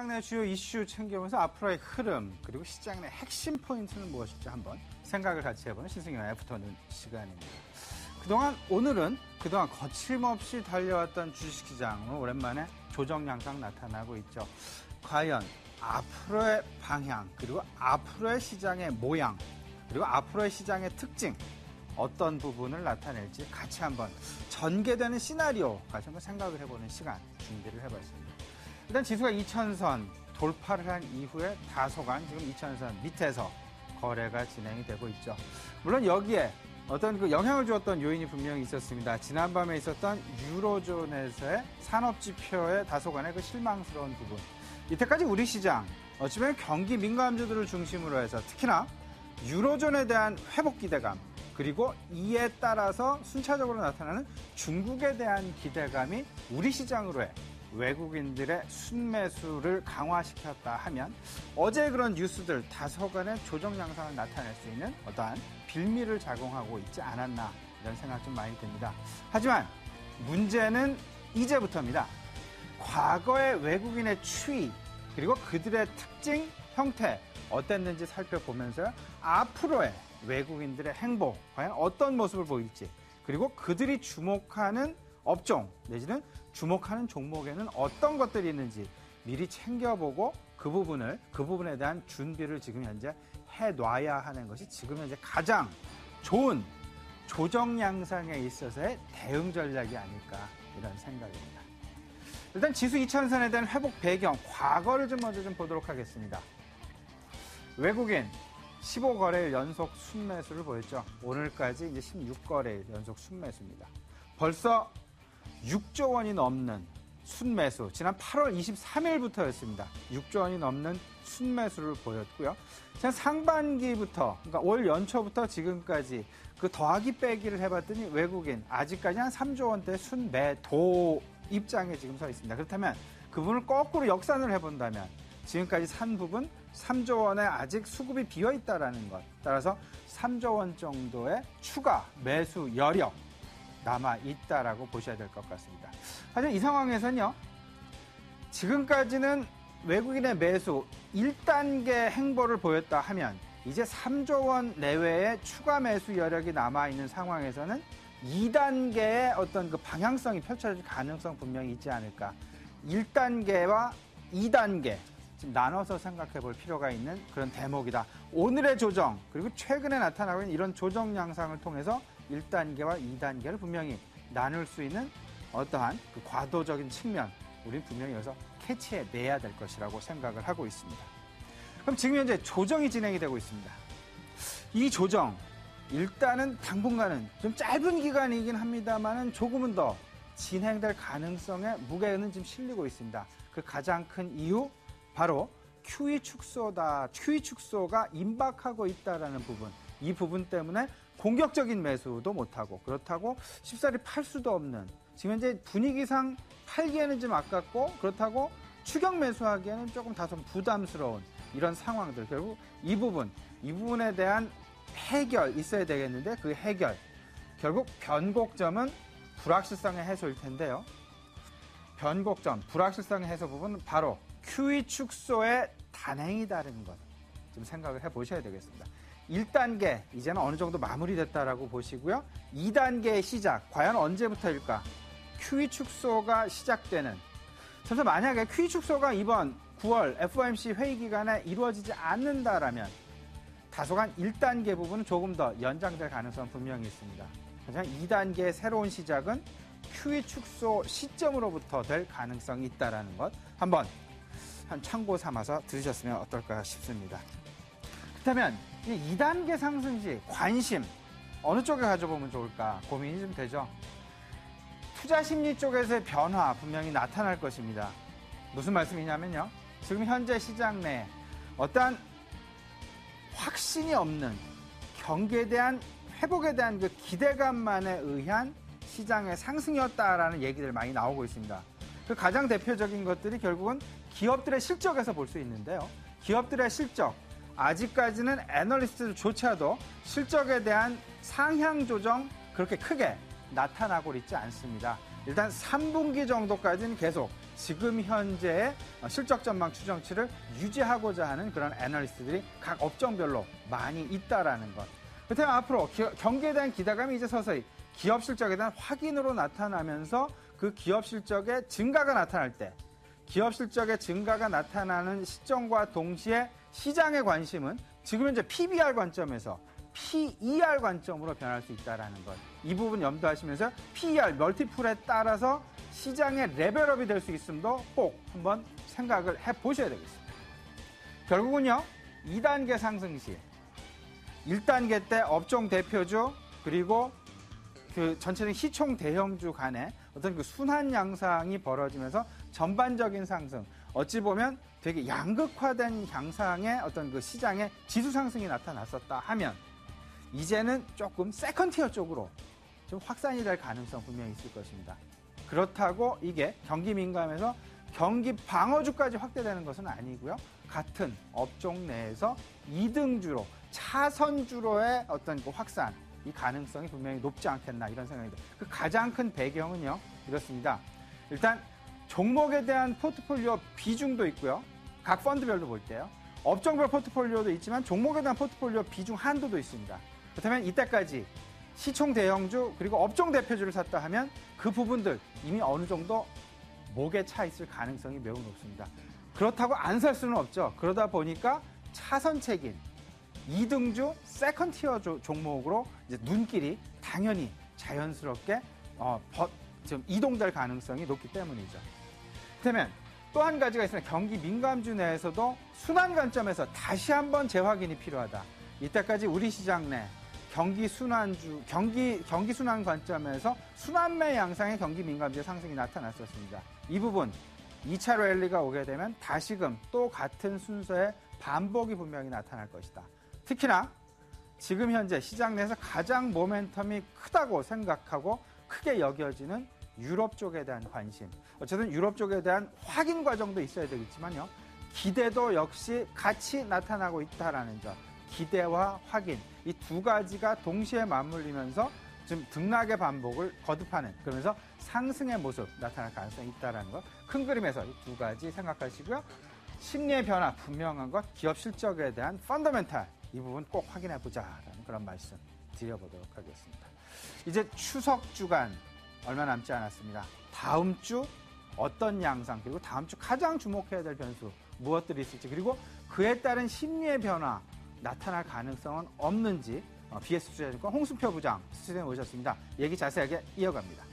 시장 내 주요 이슈 챙겨보면서 앞으로의 흐름, 그리고 시장 내 핵심 포인트는 무엇일지 한번 생각을 같이 해보는 신승윤의 애프터눈 시간입니다. 오늘은 그동안 거침없이 달려왔던 주식시장으로 오랜만에 조정 양상 나타나고 있죠. 과연 앞으로의 방향, 그리고 앞으로의 시장의 모양, 그리고 앞으로의 시장의 특징, 어떤 부분을 나타낼지 같이 한번 전개되는 시나리오까지 한번 생각을 해보는 시간 준비를 해봤습니다. 일단 지수가 2000선 돌파를 한 이후에 다소간 지금 2000선 밑에서 거래가 진행이 되고 있죠. 물론 여기에 어떤 그 영향을 주었던 요인이 분명히 있었습니다. 지난밤에 있었던 유로존에서의 산업지표의 다소간의 그 실망스러운 부분. 이때까지 우리 시장, 어찌 보면 경기 민감주들을 중심으로 해서 특히나 유로존에 대한 회복 기대감, 그리고 이에 따라서 순차적으로 나타나는 중국에 대한 기대감이 우리 시장으로의 외국인들의 순매수를 강화시켰다 하면 어제 그런 뉴스들 다소간의 조정 양상을 나타낼 수 있는 어떠한 빌미를 제공하고 있지 않았나 이런 생각 좀 많이 듭니다. 하지만 문제는 이제부터입니다. 과거의 외국인의 추이 그리고 그들의 특징, 형태 어땠는지 살펴보면서 앞으로의 외국인들의 행보 과연 어떤 모습을 보일지 그리고 그들이 주목하는 업종 내지는 주목하는 종목에는 어떤 것들이 있는지 미리 챙겨보고 그 부분에 대한 준비를 지금 현재 해놔야 하는 것이 지금 현재 가장 좋은 조정 양상에 있어서의 대응 전략이 아닐까 이런 생각입니다. 일단 지수 2000선에 대한 회복 배경, 과거를 먼저 보도록 하겠습니다. 외국인 15거래일 연속 순매수를 보였죠. 오늘까지 이제 16거래일 연속 순매수입니다. 벌써 6조 원이 넘는 순매수, 지난 8월 23일부터였습니다. 6조 원이 넘는 순매수를 보였고요. 지난 상반기부터, 그러니까 올 연초부터 지금까지 그 더하기 빼기를 해봤더니 외국인 아직까지 한 3조 원대 순매도 입장에 지금 서 있습니다. 그렇다면 그분을 거꾸로 역산을 해본다면 지금까지 산 부분 3조 원에 아직 수급이 비어있다라는 것. 따라서 3조 원 정도의 추가 매수 여력 남아있다라고 보셔야 될 것 같습니다. 하지만 이 상황에서는요. 지금까지는 외국인의 매수 1단계 행보를 보였다 하면 이제 3조 원 내외의 추가 매수 여력이 남아있는 상황에서는 2단계의 어떤 그 방향성이 펼쳐질 가능성 분명히 있지 않을까. 1단계와 2단계 좀 나눠서 생각해 볼 필요가 있는 그런 대목이다. 오늘의 조정 그리고 최근에 나타나고 있는 이런 조정 양상을 통해서 1단계와 2단계를 분명히 나눌 수 있는 어떠한 그 과도적인 측면 우리는 분명히 여기서 캐치해내야 될 것이라고 생각을 하고 있습니다. 그럼 지금 현재 조정이 진행이 되고 있습니다. 이 조정 일단은 당분간은 좀 짧은 기간이긴 합니다만은 조금은 더 진행될 가능성에 무게는 지금 실리고 있습니다. 그 가장 큰 이유 바로 QE 축소다. QE 축소가 임박하고 있다라는 부분. 이 부분 때문에 공격적인 매수도 못하고 그렇다고 쉽사리 팔 수도 없는 지금 현재 분위기상 팔기에는 좀 아깝고 그렇다고 추격 매수하기에는 조금 다소 부담스러운 이런 상황들. 결국 이 부분에 대한 해결 있어야 되겠는데 그 해결 결국 변곡점은 불확실성의 해소일 텐데요. 변곡점, 불확실성의 해소 부분은 바로 QE 축소의 단행이다라는 것 좀 생각을 해보셔야 되겠습니다. 1단계 이제는 어느 정도 마무리됐다라고 보시고요. 2단계의 시작 과연 언제부터일까? QE 축소가 시작되는 그래서 만약에 QE 축소가 이번 9월 FOMC 회의 기간에 이루어지지 않는다라면 다소간 1단계 부분은 조금 더 연장될 가능성은 분명히 있습니다. 하지만 2단계의 새로운 시작은 QE 축소 시점으로부터 될 가능성이 있다는 것 한번 한 참고 삼아서 들으셨으면 어떨까 싶습니다. 그렇다면 2단계 상승 시 관심 어느 쪽에 가져보면 좋을까 고민이 좀 되죠. 투자 심리 쪽에서의 변화 분명히 나타날 것입니다. 무슨 말씀이냐면요. 지금 현재 시장 내에 어떠한 확신이 없는 경기에 대한 회복에 대한 그 기대감만에 의한 시장의 상승이었다라는 얘기들 많이 나오고 있습니다. 그 가장 대표적인 것들이 결국은 기업들의 실적에서 볼 수 있는데요. 기업들의 실적, 아직까지는 애널리스트조차도 실적에 대한 상향 조정 그렇게 크게 나타나고 있지 않습니다. 일단 3분기 정도까지는 계속 지금 현재의 실적 전망 추정치를 유지하고자 하는 그런 애널리스트들이 각 업종별로 많이 있다라는 것. 그렇다면 앞으로 경기에 대한 기대감이 이제 서서히 기업 실적에 대한 확인으로 나타나면서 그 기업 실적의 증가가 나타날 때 기업 실적의 증가가 나타나는 시점과 동시에 시장의 관심은 지금 현재 PBR 관점에서 PER 관점으로 변할 수 있다는 것. 이 부분 염두하시면서 PER, 멀티플에 따라서 시장의 레벨업이 될 수 있음도 꼭 한번 생각을 해보셔야 되겠습니다. 결국은요, 2단계 상승 시 1단계 때 업종 대표주 그리고 그 전체적인 시총 대형주 간에 어떤 그 순환 양상이 벌어지면서 전반적인 상승, 어찌 보면 되게 양극화된 양상의 어떤 그 시장의 지수 상승이 나타났었다 하면 이제는 조금 세컨티어 쪽으로 좀 확산이 될 가능성 분명히 있을 것입니다. 그렇다고 이게 경기 민감에서 경기 방어주까지 확대되는 것은 아니고요. 같은 업종 내에서 2등주로 차선주로의 어떤 그 확산, 이 가능성이 분명히 높지 않겠나 이런 생각입니다. 그 가장 큰 배경은요, 이렇습니다. 일단 종목에 대한 포트폴리오 비중도 있고요. 각 펀드별로 볼 때요. 업종별 포트폴리오도 있지만 종목에 대한 포트폴리오 비중 한도도 있습니다. 그렇다면 이때까지 시총 대형주 그리고 업종 대표주를 샀다 하면 그 부분들 이미 어느 정도 목에 차 있을 가능성이 매우 높습니다. 그렇다고 안 살 수는 없죠. 그러다 보니까 차선책인 2등주 세컨티어 종목으로 이제 눈길이 당연히 자연스럽게 좀 이동될 가능성이 높기 때문이죠. 그렇다면 또 한 가지가 있습니다. 경기 민감주 내에서도 순환 관점에서 다시 한번 재확인이 필요하다. 이때까지 우리 시장 내 경기 순환 관점에서 순환매 양상의 경기 민감주의 상승이 나타났었습니다. 이 부분 2차 랠리가 오게 되면 다시금 또 같은 순서의 반복이 분명히 나타날 것이다. 특히나 지금 현재 시장 내에서 가장 모멘텀이 크다고 생각하고 크게 여겨지는 유럽 쪽에 대한 관심. 어쨌든 유럽 쪽에 대한 확인 과정도 있어야 되겠지만요. 기대도 역시 같이 나타나고 있다는 점. 기대와 확인. 이 두 가지가 동시에 맞물리면서 좀 등락의 반복을 거듭하는, 그러면서 상승의 모습 나타날 가능성이 있다는 것. 큰 그림에서 이 두 가지 생각하시고요. 심리의 변화 분명한 것, 기업 실적에 대한 펀더멘탈 이 부분 꼭 확인해 보자라는 그런 말씀 드려보도록 하겠습니다. 이제 추석 주간 얼마 남지 않았습니다. 다음 주 어떤 양상, 그리고 다음 주 가장 주목해야 될 변수 무엇들이 있을지, 그리고 그에 따른 심리의 변화 나타날 가능성은 없는지 BS투자증권 홍순표 부장 스튜디오에 오셨습니다. 얘기 자세하게 이어갑니다.